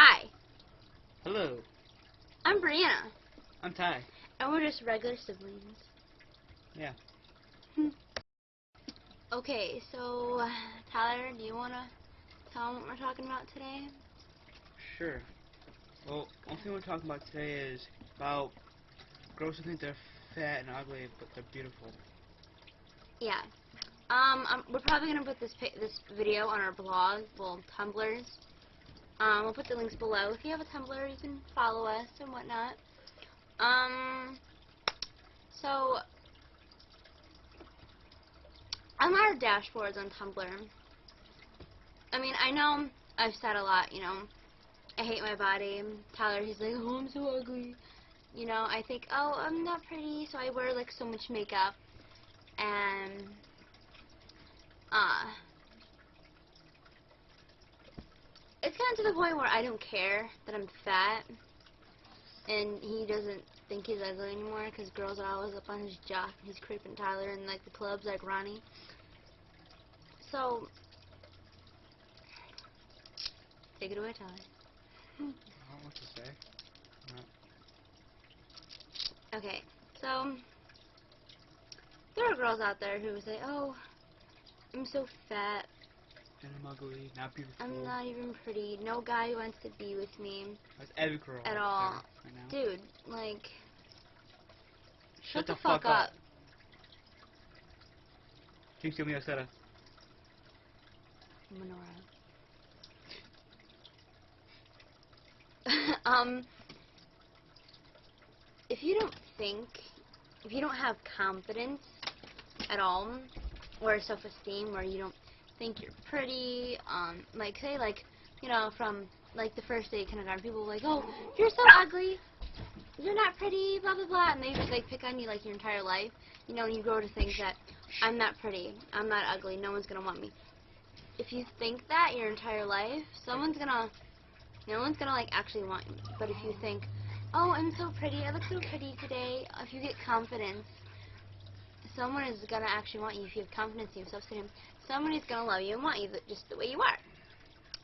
Hi, Hello, I'm Brianna, I'm Ty. and we're just regular siblings. Yeah. Okay, so Tyler, do you want to tell them what we're talking about today? Sure. Well, one thing we're talking about today is about girls who think they're fat and ugly, but they're beautiful. Yeah. We're probably gonna put this video on our blog, well, Tumblrs. We'll put the links below. If you have a Tumblr, you can follow us and whatnot. So on our dashboards on Tumblr, I mean, I know I've said a lot, you know, I hate my body. Tyler, he's like, oh, I'm so ugly. You know, I think, oh, I'm not pretty, so I wear, like, so much makeup. And, it's gotten to the point where I don't care that I'm fat. And he doesn't think he's ugly anymore because girls are always up on his jock. And he's creeping Tyler in, like, the clubs, like Ronnie. So, take it away, Tyler. I don't know what to say. No. Okay, so there are girls out there who say, oh, I'm so fat, And I'm ugly, not beautiful. I'm not even pretty, no guy wants to be with me That's every girl at out all. there right now. Dude, like, Shut the fuck up. Can you tell me I said Menorah. If you don't have confidence at all, or self-esteem, or you don't think you're pretty, like, say, like, you know, from, like, the first day of kindergarten, people were like, oh, you're so ugly, you're not pretty, blah, blah, blah, and they just, like, pick on you, like, your entire life, you know, and you grow to think that, I'm not pretty, I'm not ugly, no one's gonna want me. If you think that your entire life, no one's gonna, like, actually want you. But if you think, oh, I'm so pretty, I look so pretty today, if you get confidence, someone is gonna actually want you. If you have confidence in yourself, someone is gonna love you and want you just the way you are.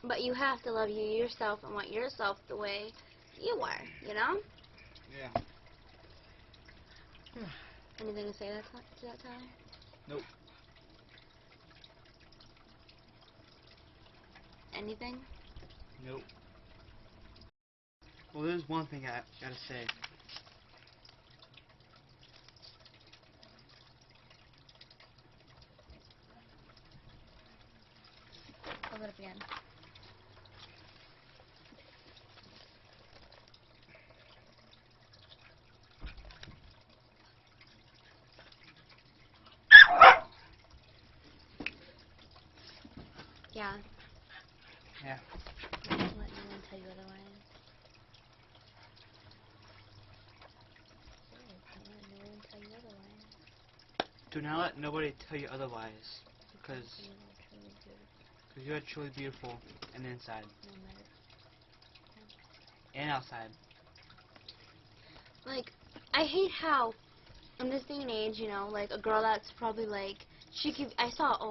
But you have to love you yourself and want yourself the way you are, you know? Yeah. Anything to say to that, Tyler? Nope. Anything? Nope. Well, there's one thing I gotta say. Hold it up again. Yeah. Yeah. Don't let anyone tell you otherwise. Don't let no one tell you otherwise. Do not let nobody tell you otherwise, because you are truly beautiful in the inside and outside. Like, I hate how, in this day and age, you know, like, a girl that's probably, like, I saw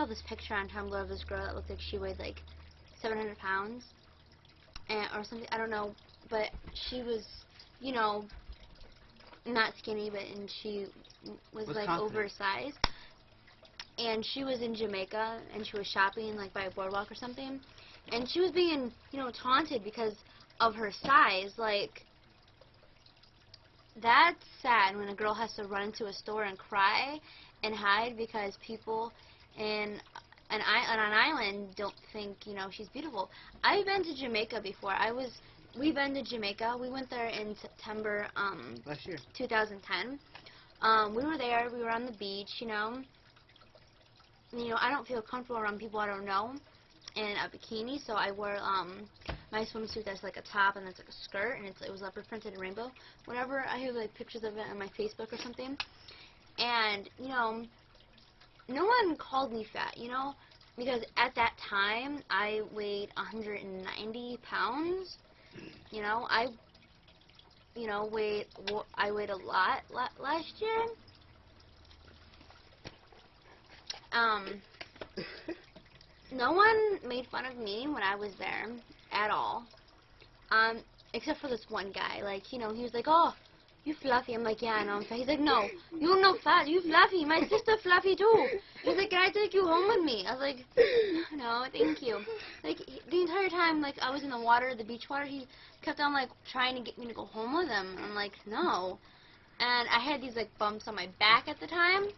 this picture on Tumblr of this girl that looked like she weighed, like, 700 pounds, or something, I don't know, but she was, you know, not skinny, and she was like, confident. oversized, and she was in Jamaica, and she was shopping, like, by a boardwalk or something, and she was being, you know, taunted because of her size. Like, that's sad when a girl has to run into a store and cry and hide because people on an island don't think, you know, she's beautiful. I've been to Jamaica before. We've been to Jamaica. We went there in September last year, 2010. We were there. We were on the beach, you know. You know, I don't feel comfortable around people I don't know in a bikini, so I wore my swimsuit that's like a top and that's like a skirt, and it was leopard printed and rainbow. Whenever I have like pictures of it on my Facebook or something, and you know, no one called me fat, you know, because at that time I weighed 190 pounds. You know, I weighed a lot last year. No, no one made fun of me when I was there at all. Except for this one guy. Like, you know, he was like, oh, you fluffy. I'm like, yeah, I know I'm fat. He's like, no, you're not fat. You fluffy. My sister fluffy too. He's like, can I take you home with me? I was like, no, thank you. Like, the entire time, like, I was in the water, the beach water, he kept on, like, trying to get me to go home with him. I'm like, no. And I had these, like, bumps on my back at the time.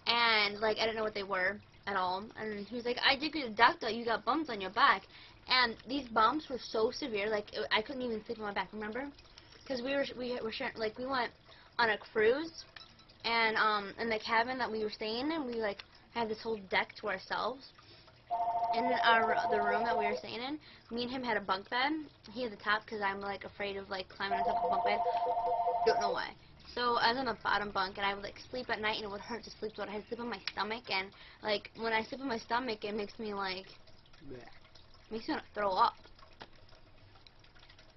And, like, I didn't know what they were at all. And he was like, I took you to the doctor. You got bumps on your back. And these bumps were so severe, like, I couldn't even sleep on my back, remember? Because we were sharing, like, we went on a cruise, and in the cabin that we were staying in, we, like, had this whole deck to ourselves. And in the room that we were staying in, me and him had a bunk bed. He had the top because I'm, like, afraid of, like, climbing on top of the bunk bed. Don't know why. So I was on the bottom bunk, and I would, like, sleep at night, and it would hurt to sleep, so I had to sleep on my stomach. And, like, when I sleep on my stomach, it makes me, like, makes me want to throw up.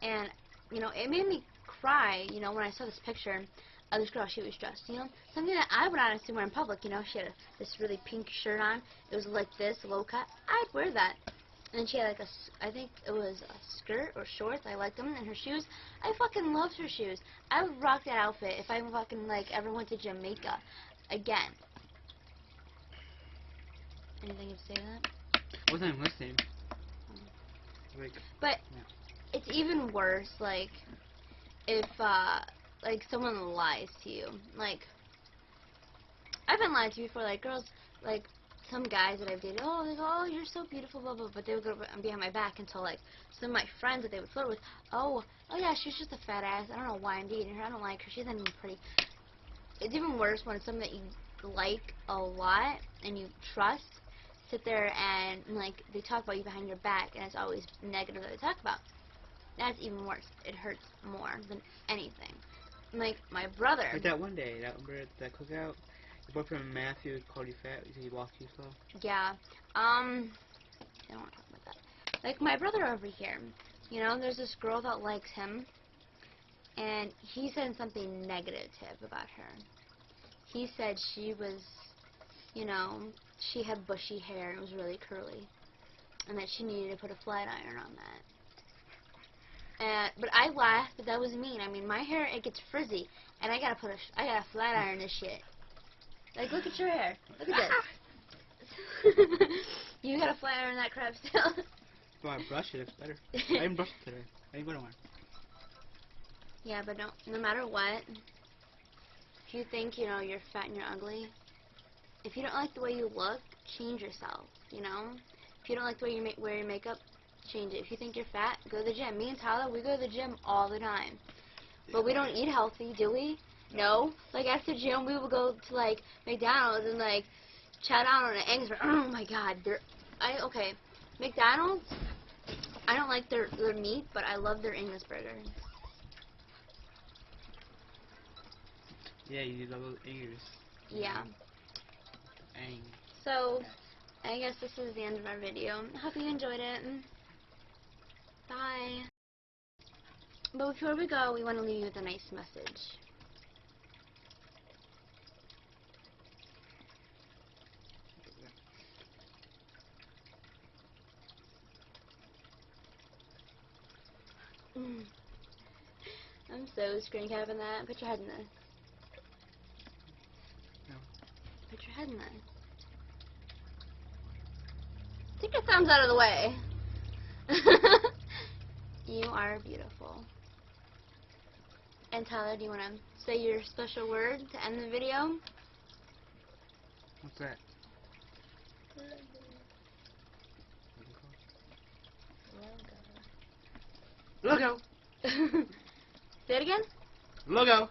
And, you know, it made me cry, you know, when I saw this picture of this girl. She was dressed, you know, something that I would honestly wear in public. You know, she had this really pink shirt on. It was like this, low cut. I'd wear that. And she had, like, I think it was a skirt or shorts. I liked them. And her shoes, I fucking loved her shoes. I would rock that outfit if I fucking, like, ever went to Jamaica again. Anything to say to that? I wasn't even listening. But it's even worse, like, if, like, someone lies to you. Like, I've been lied to before, like, girls, like, some guys that I've dated, oh, like, oh, you're so beautiful, blah, blah, but they would go behind my back until, like, some of my friends that they would flirt with, oh, yeah, she's just a fat ass, I don't know why I'm dating her, I don't like her, she's not even pretty. It's even worse when it's someone that you like a lot and you trust, sit there and, like, they talk about you behind your back, and it's always negative that they talk about. That's even worse. It hurts more than anything. Like, my brother. Like that one day, that cookout, your boyfriend Matthew called you fat because he walked you slow. Yeah. I don't want to talk about that. Like, my brother over here, you know, there's this girl that likes him, and he said something negative about her. He said she was, you know, she had bushy hair and it was really curly, and that she needed to put a flat iron on that. But I laughed, but that was mean. I mean, my hair, it gets frizzy, and I gotta flat iron this shit. Like, look at your hair. Look at this. You gotta flat iron that crap still. Well, I brush it, it's better. I didn't brush it today. I didn't go to one. Yeah, but no matter what, if you think, you know, you're fat and you're ugly, if you don't like the way you look, change yourself, you know? If you don't like the way you wear your makeup, change it. If you think you're fat, go to the gym. Me and Tyler, we go to the gym all the time. But we don't eat healthy, do we? No. Like, after gym, we would go to, like, McDonald's and, like, chow down on an eggs. Oh, my God. Okay. McDonald's, I don't like their meat, but I love their English burger. Yeah, you love those ears. Yeah. Dang. So, I guess this is the end of our video. I hope you enjoyed it. Bye. But before we go, we want to leave you with a nice message. I'm so screen capping that. Put your head in this. No. Put your head in this. Take your thumbs out of the way. You are beautiful. And Tyler, do you want to say your special word to end the video? What's that? Logo. Say it again? Logo.